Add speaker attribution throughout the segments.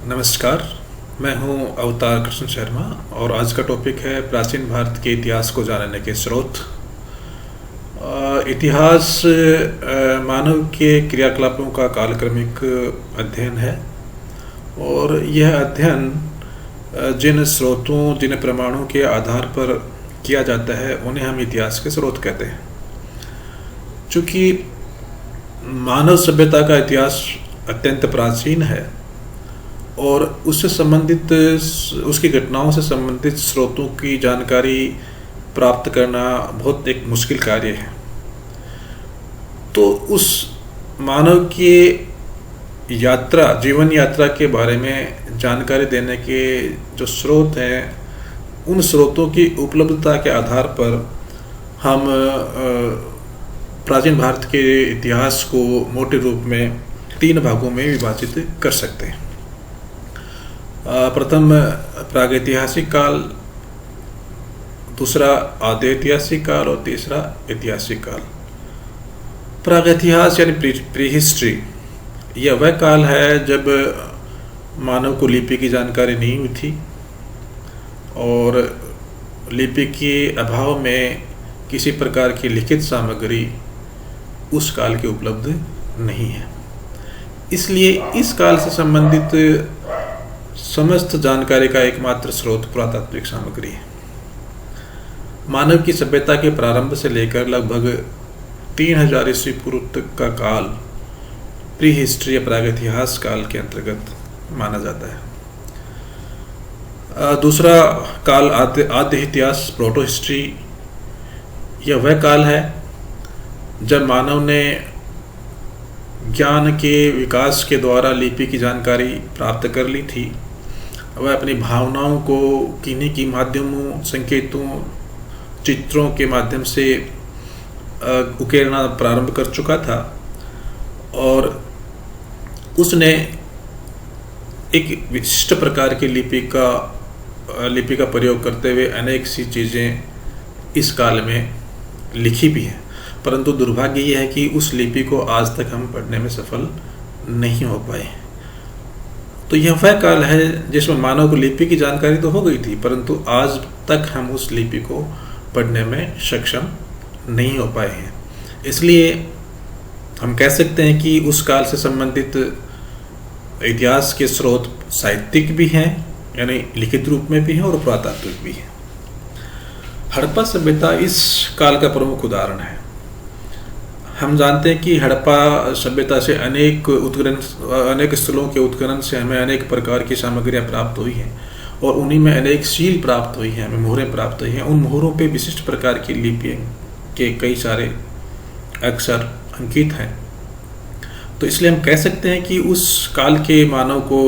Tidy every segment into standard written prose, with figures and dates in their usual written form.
Speaker 1: नमस्कार। मैं हूं अवतार कृष्ण शर्मा और आज का टॉपिक है प्राचीन भारत के इतिहास को जानने के स्रोत। इतिहास मानव के क्रियाकलापों का कालक्रमिक अध्ययन है और यह अध्ययन जिन स्रोतों जिन प्रमाणों के आधार पर किया जाता है उन्हें हम इतिहास के स्रोत कहते हैं। चूँकि मानव सभ्यता का इतिहास अत्यंत प्राचीन है और उससे संबंधित उसकी घटनाओं से संबंधित स्रोतों की जानकारी प्राप्त करना बहुत एक मुश्किल कार्य है, तो उस मानव की जीवन यात्रा के बारे में जानकारी देने के जो स्रोत हैं, उन स्रोतों की उपलब्धता के आधार पर हम प्राचीन भारत के इतिहास को मोटे रूप में 3 भागों में विभाजित कर सकते हैं। प्रथम प्रागैतिहासिक काल, दूसरा आद्य ऐतिहासिक काल और तीसरा ऐतिहासिक काल। प्रागैतिहास यानी प्री हिस्ट्री, यह वह काल है जब मानव को लिपि की जानकारी नहीं हुई थी और लिपि के अभाव में किसी प्रकार की लिखित सामग्री उस काल के उपलब्ध नहीं है। इसलिए इस काल से संबंधित समस्त जानकारी का एकमात्र स्रोत पुरातात्विक सामग्री है। मानव की सभ्यता के प्रारंभ से लेकर लगभग 3000 ईस्वी पूर्व तक का काल प्री हिस्ट्री या प्रागैतिहास काल के अंतर्गत माना जाता है। दूसरा काल आद्य इतिहास प्रोटो हिस्ट्री, यह वह काल है जब मानव ने ज्ञान के विकास के द्वारा लिपि की जानकारी प्राप्त कर ली थी। वह अपनी भावनाओं को किन्हीं की माध्यमों, संकेतों, चित्रों के माध्यम से उकेरना प्रारंभ कर चुका था और उसने एक विशिष्ट प्रकार की लिपि का प्रयोग करते हुए अनेक सी चीज़ें इस काल में लिखी भी हैं। परंतु दुर्भाग्य यह है कि उस लिपि को आज तक हम पढ़ने में सफल नहीं हो पाए। तो यह वह काल है जिसमें मानव को लिपि की जानकारी तो हो गई थी, परंतु आज तक हम उस लिपि को पढ़ने में सक्षम नहीं हो पाए हैं। इसलिए हम कह सकते हैं कि उस काल से संबंधित इतिहास के स्रोत साहित्यिक भी हैं, यानी लिखित रूप में भी हैं, और पुरातात्विक भी हैं। हड़प्पा सभ्यता इस काल का प्रमुख उदाहरण है। हम जानते हैं कि हड़प्पा सभ्यता से अनेक स्थलों के उत्खनन से हमें अनेक प्रकार की सामग्रियां प्राप्त हुई हैं और उन्हीं में अनेक सील प्राप्त हुई हैं, हमें मोहरें प्राप्त हुई हैं। उन मोहरों पे विशिष्ट प्रकार की लिपियों के कई सारे अक्षर अंकित हैं। तो इसलिए हम कह सकते हैं कि उस काल के मानव को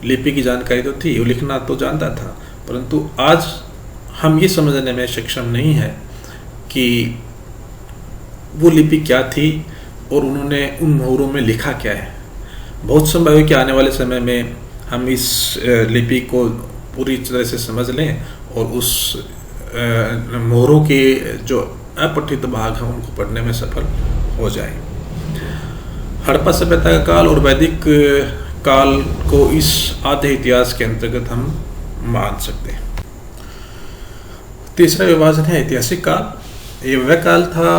Speaker 1: लिपि की जानकारी तो थी, वो लिखना तो जानता था, परंतु आज हम ये समझने में सक्षम नहीं है कि वो लिपि क्या थी और उन्होंने उन मोहरों में लिखा क्या है। बहुत संभव है कि आने वाले समय में हम इस लिपि को पूरी तरह से समझ लें और उस मोहरों के जो अपठित भाग हैं उनको पढ़ने में सफल हो जाएं। हड़प्पा सभ्यता का काल और वैदिक काल को इस आद्य इतिहास के अंतर्गत हम मान सकते हैं। तीसरा विभाजन है ऐतिहासिक काल। ये वह काल था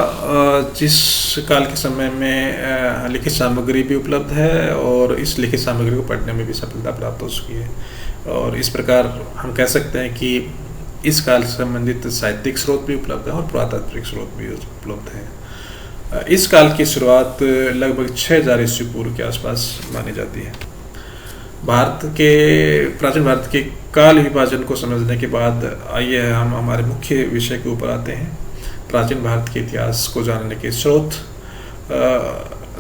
Speaker 1: जिस काल के समय में लिखित सामग्री भी उपलब्ध है और इस लिखित सामग्री को पढ़ने में भी सफलता प्राप्त हो चुकी है। और इस प्रकार हम कह सकते हैं कि इस काल से संबंधित साहित्यिक स्रोत भी उपलब्ध है और पुरातात्विक स्रोत भी उपलब्ध हैं। इस काल की शुरुआत लगभग 6000 ईस्वी पूर्व के आसपास मानी जाती है। प्राचीन भारत के काल विभाजन को समझने के बाद आइए हम हमारे मुख्य विषय के ऊपर आते हैं, प्राचीन भारत के इतिहास को जानने के स्रोत।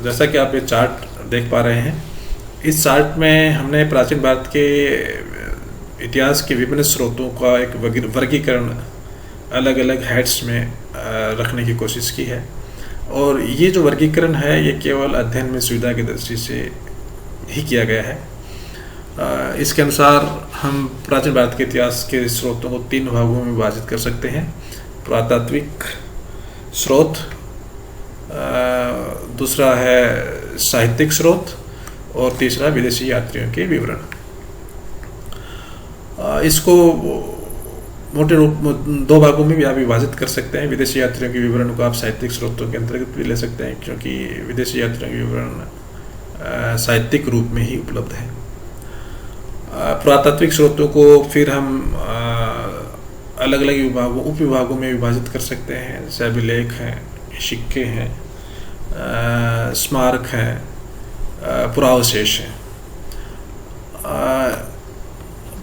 Speaker 1: जैसा कि आप ये चार्ट देख पा रहे हैं, इस चार्ट में हमने प्राचीन भारत के इतिहास के विभिन्न स्रोतों का एक वर्गीकरण अलग अलग हेड्स में रखने की कोशिश की है। और ये जो वर्गीकरण है ये केवल अध्ययन में सुविधा की दृष्टि से ही किया गया है। इसके अनुसार हम प्राचीन भारत के इतिहास के स्रोतों को 3 भागों में विभाजित कर सकते हैं। पुरातात्विक स्रोत, दूसरा है साहित्यिक स्रोत और तीसरा विदेशी यात्रियों के विवरण। इसको मोटे रूप में दो भागों में भी आप विभाजित कर सकते हैं। विदेशी यात्रियों के विवरण को आप साहित्यिक स्रोतों के अंतर्गत भी ले सकते हैं, क्योंकि विदेशी यात्रियों के विवरण साहित्यिक रूप में ही उपलब्ध है। पुरातात्विक स्रोतों को फिर हम अलग अलग विभागों उप विभागों में विभाजित कर सकते हैं, जैसे अभिलेख हैं, सिक्के हैं, स्मारक हैं, पुरावशेष हैं।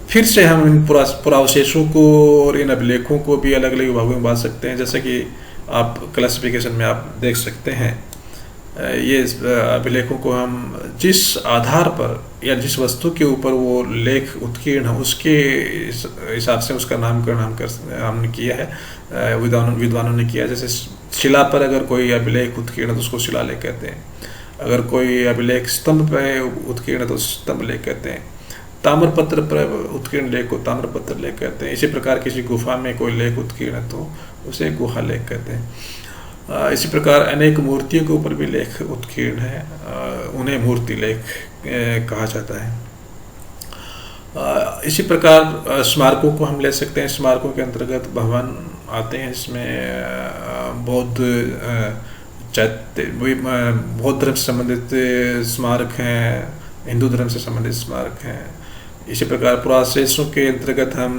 Speaker 1: फिर से हम इन पुरावशेषों को और इन अभिलेखों को भी अलग अलग विभागों में बांट सकते हैं। जैसे कि आप क्लासिफिकेशन में आप देख सकते हैं, ये अभिलेखों को हम जिस आधार पर या जिस वस्तु के ऊपर वो लेख उत्कीर्ण है उसके हिसाब से उसका नामकरण हमने किया है, विद्वानों ने किया है। जैसे शिला पर अगर कोई अभिलेख उत्कीर्ण है तो उसको शिलालेख कहते हैं। अगर कोई अभिलेख स्तंभ पर उत्कीर्ण है तो स्तंभ लेख कहते हैं। ताम्रपत्र पर उत्कीर्ण लेख को ताम्रपत्र लेख कहते हैं। इसी प्रकार किसी गुफा में कोई लेख उत्कीर्ण है तो उसे गुहा लेख कहते हैं। इसी प्रकार अनेक मूर्तियों के ऊपर भी लेख उत्कीर्ण है, उन्हें मूर्ति लेख कहा जाता है। इसी प्रकार स्मारकों को हम ले सकते हैं। स्मारकों के अंतर्गत भवन आते हैं, इसमें बौद्ध धर्म से संबंधित स्मारक हैं, हिंदू धर्म से संबंधित स्मारक हैं। इसी प्रकार पुरावशेषों के अंतर्गत हम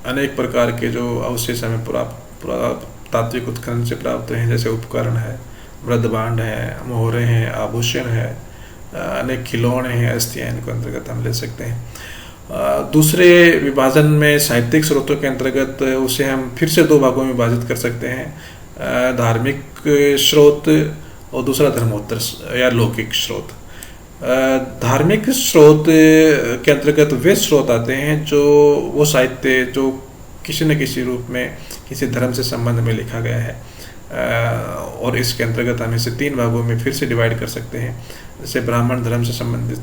Speaker 1: अनेक प्रकार के जो अवशेष हमें पुरातात्विक उत्खनन से प्राप्त हैं, जैसे उपकरण है, मृदभांड है, मोहरे हैं, आभूषण है, अनेक खिलौने हैं, अस्थियां, इनको अंतर्गत हम ले सकते हैं। दूसरे विभाजन में साहित्यिक स्रोतों के अंतर्गत उसे हम फिर से दो भागों में विभाजित कर सकते हैं, धार्मिक स्रोत और दूसरा धर्मोत्तर या लौकिक स्रोत। धार्मिक स्रोत के अंतर्गत वे स्रोत आते हैं जो वो साहित्य जो किसी न किसी रूप में किसी धर्म से संबंध में लिखा गया है, और इसके अंतर्गत हम इसे तीन भागों में फिर से डिवाइड कर सकते हैं। जैसे ब्राह्मण धर्म से संबंधित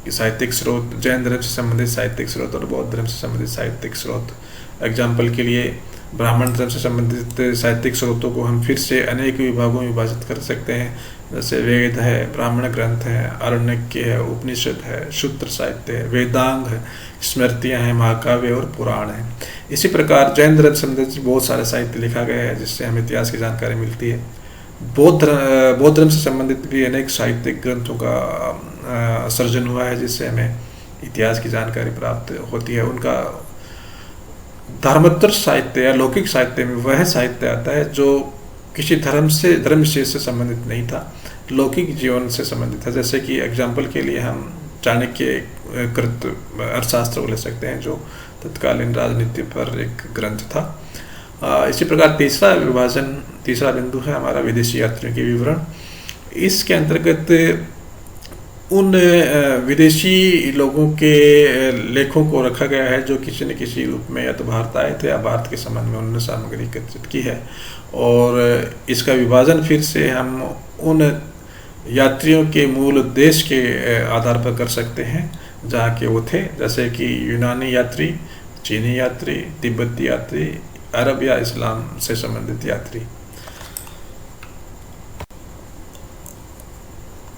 Speaker 1: साहित्यिक स्रोत, जैन धर्म से संबंधित साहित्यिक स्रोत और बौद्ध धर्म से संबंधित साहित्यिक स्रोत। एग्जाम्पल के लिए ब्राह्मण धर्म से संबंधित साहित्यिक स्रोतों को हम फिर से अनेक विभागों में विभाजित कर सकते हैं, जैसे वेद है, ब्राह्मण ग्रंथ है, आरण्यक है, उपनिषद है, शूद्र साहित्य है, वेदांग है, स्मृतियाँ हैं, महाकाव्य और पुराण है। इसी प्रकार जैन धर्म से संबंधित बहुत सारे साहित्य लिखा गया है, जिससे हमें इतिहास की जानकारी मिलती है। बौद्ध धर्म से संबंधित भी अनेक साहित्यिक ग्रंथों का सर्जन हुआ है, जिससे हमें इतिहास की जानकारी प्राप्त होती है। उनका धर्मोत्तर साहित्य या लौकिक साहित्य में वह साहित्य आता है जो किसी धर्म विशेष से संबंधित नहीं था, लौकिक जीवन से संबंधित था। जैसे कि एग्जाम्पल के लिए हम चाणक्य कृत अर्थशास्त्र को ले सकते हैं, जो तत्कालीन राजनीति पर एक ग्रंथ था। इसी प्रकार तीसरा बिंदु है हमारा विदेशी यात्रियों के विवरण। इसके अंतर्गत उन विदेशी लोगों के लेखों को रखा गया है जो किसी न किसी रूप में या तो भारत आए थे या भारत के संबंध में उन्होंने सामग्री एकत्रित की है, और इसका विभाजन फिर से हम उन यात्रियों के मूल देश के आधार पर कर सकते हैं जहाँ के वो थे, जैसे कि यूनानी यात्री, चीनी यात्री, तिब्बती यात्री, अरब या इस्लाम से संबंधित यात्री।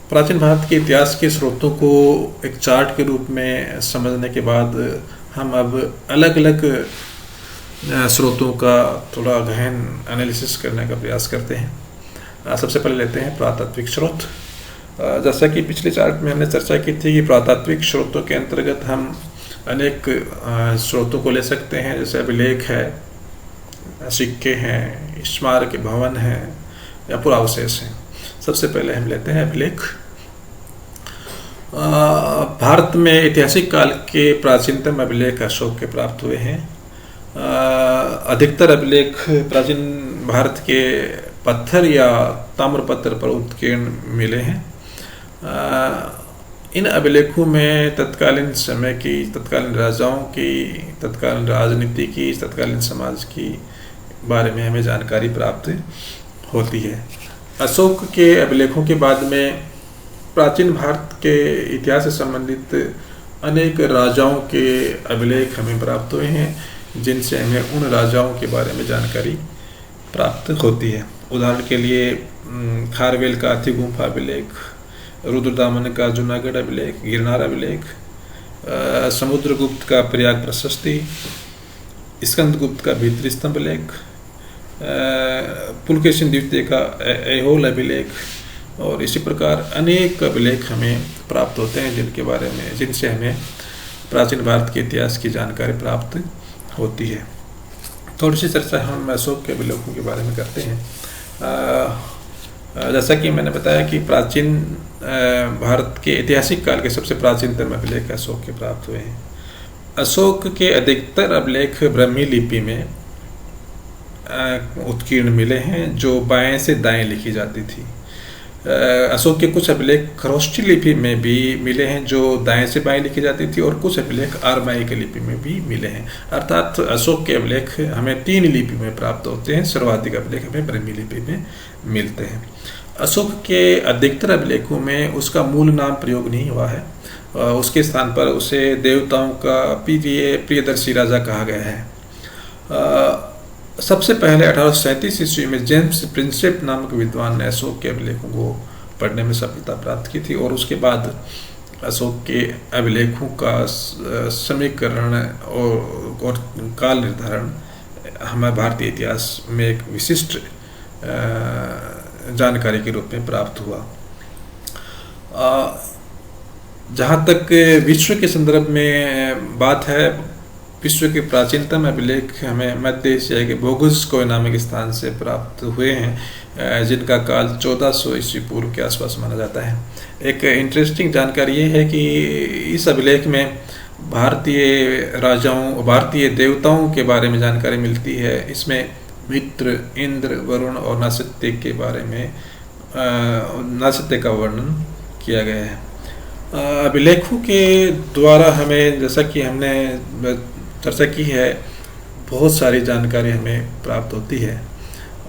Speaker 1: प्राचीन भारत के इतिहास के स्रोतों को एक चार्ट के रूप में समझने के बाद हम अब अलग अलग स्रोतों का थोड़ा गहन एनालिसिस करने का प्रयास करते हैं। सबसे पहले लेते हैं पुरातात्विक स्रोत। जैसा कि पिछले चार्ट में हमने चर्चा की थी कि पुरातात्विक स्रोतों के अंतर्गत हम अनेक स्रोतों को ले सकते हैं, जैसे अभिलेख है, सिक्के हैं, स्मारक भवन है या पुरावशेष हैं। सबसे पहले हम लेते हैं अभिलेख। भारत में ऐतिहासिक काल के प्राचीनतम अभिलेख अशोक के प्राप्त हुए हैं। अधिकतर अभिलेख प्राचीन भारत के पत्थर या ताम्रपत्र पर उत्कीर्ण मिले हैं। इन अभिलेखों में तत्कालीन समय की, तत्कालीन राजाओं की, तत्कालीन राजनीति की, तत्कालीन समाज की बारे में हमें जानकारी प्राप्त होती है। अशोक के अभिलेखों के बाद में प्राचीन भारत के इतिहास से संबंधित अनेक राजाओं के अभिलेख हमें प्राप्त हुए हैं, जिनसे हमें उन राजाओं के बारे में जानकारी प्राप्त होती है। उदाहरण के लिए खारवेल का हाथी गुम्फा अभिलेख, रुद्रदामन का जूनागढ़ अभिलेख, गिरनार अभिलेख, समुद्रगुप्त का प्रयाग प्रशस्ति, स्कंदगुप्त का भीतरी स्तंभ लेख, पुलकेशिन द्वितीय का ऐहोल अभिलेख, और इसी प्रकार अनेक अभिलेख हमें प्राप्त होते हैं जिनसे हमें प्राचीन भारत के इतिहास की जानकारी प्राप्त होती है। थोड़ी सी चर्चा हम अशोक के अभिलेखों के बारे में करते हैं। जैसा कि मैंने बताया कि प्राचीन भारत के ऐतिहासिक काल के सबसे प्राचीनतम अभिलेख अशोक के प्राप्त हुए हैं। अशोक के अधिकतर अभिलेख ब्राह्मी लिपि में उत्कीर्ण मिले हैं, जो बाएं से दाएं लिखी जाती थी। अशोक के कुछ अभिलेख खरोष्ठी लिपि में भी मिले हैं, जो दाएं से बाएं लिखी जाती थी, और कुछ अभिलेख आरमाइक लिपि में भी मिले हैं। अर्थात अशोक के अभिलेख हमें 3 लिपि में प्राप्त होते हैं, सर्वाधिक अभिलेख हमें ब्राह्मी लिपि में मिलते हैं। अशोक के अधिकतर अभिलेखों में उसका मूल नाम प्रयोग नहीं हुआ है, उसके स्थान पर उसे देवताओं का प्रियदर्शी राजा कहा गया है। सबसे पहले 1837 ईस्वी में जेम्स प्रिंसेप नामक विद्वान ने अशोक के अभिलेखों को पढ़ने में सफलता प्राप्त की थी, और उसके बाद अशोक के अभिलेखों का समीकरण और काल निर्धारण हमें भारतीय इतिहास में एक विशिष्ट जानकारी के रूप में प्राप्त हुआ। जहाँ तक विश्व के संदर्भ में बात है, विश्व के प्राचीनतम अभिलेख हमें मध्य एशिया के बोगुसकोय नामक स्थान से प्राप्त हुए हैं, जिनका काल 1400 ईस्वी पूर्व के आसपास माना जाता है। एक इंटरेस्टिंग जानकारी ये है कि इस अभिलेख में भारतीय राजाओं, भारतीय देवताओं के बारे में जानकारी मिलती है। इसमें मित्र, इंद्र, वरुण और नासत्य के बारे में नासत्य का वर्णन किया गया है। अभिलेखों के द्वारा हमें, जैसा कि हमने चर्चा की है, बहुत सारी जानकारी हमें प्राप्त होती है,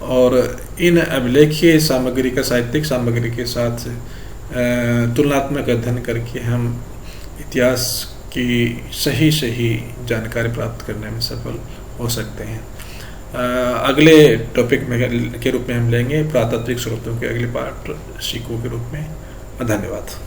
Speaker 1: और इन अभिलेखीय सामग्री का साहित्यिक सामग्री के साथ तुलनात्मक अध्ययन करके हम इतिहास की सही जानकारी प्राप्त करने में सफल हो सकते हैं। अगले टॉपिक में के रूप में हम लेंगे पुरातात्विक स्रोतों के अगले पाठ सीखों के रूप में। धन्यवाद।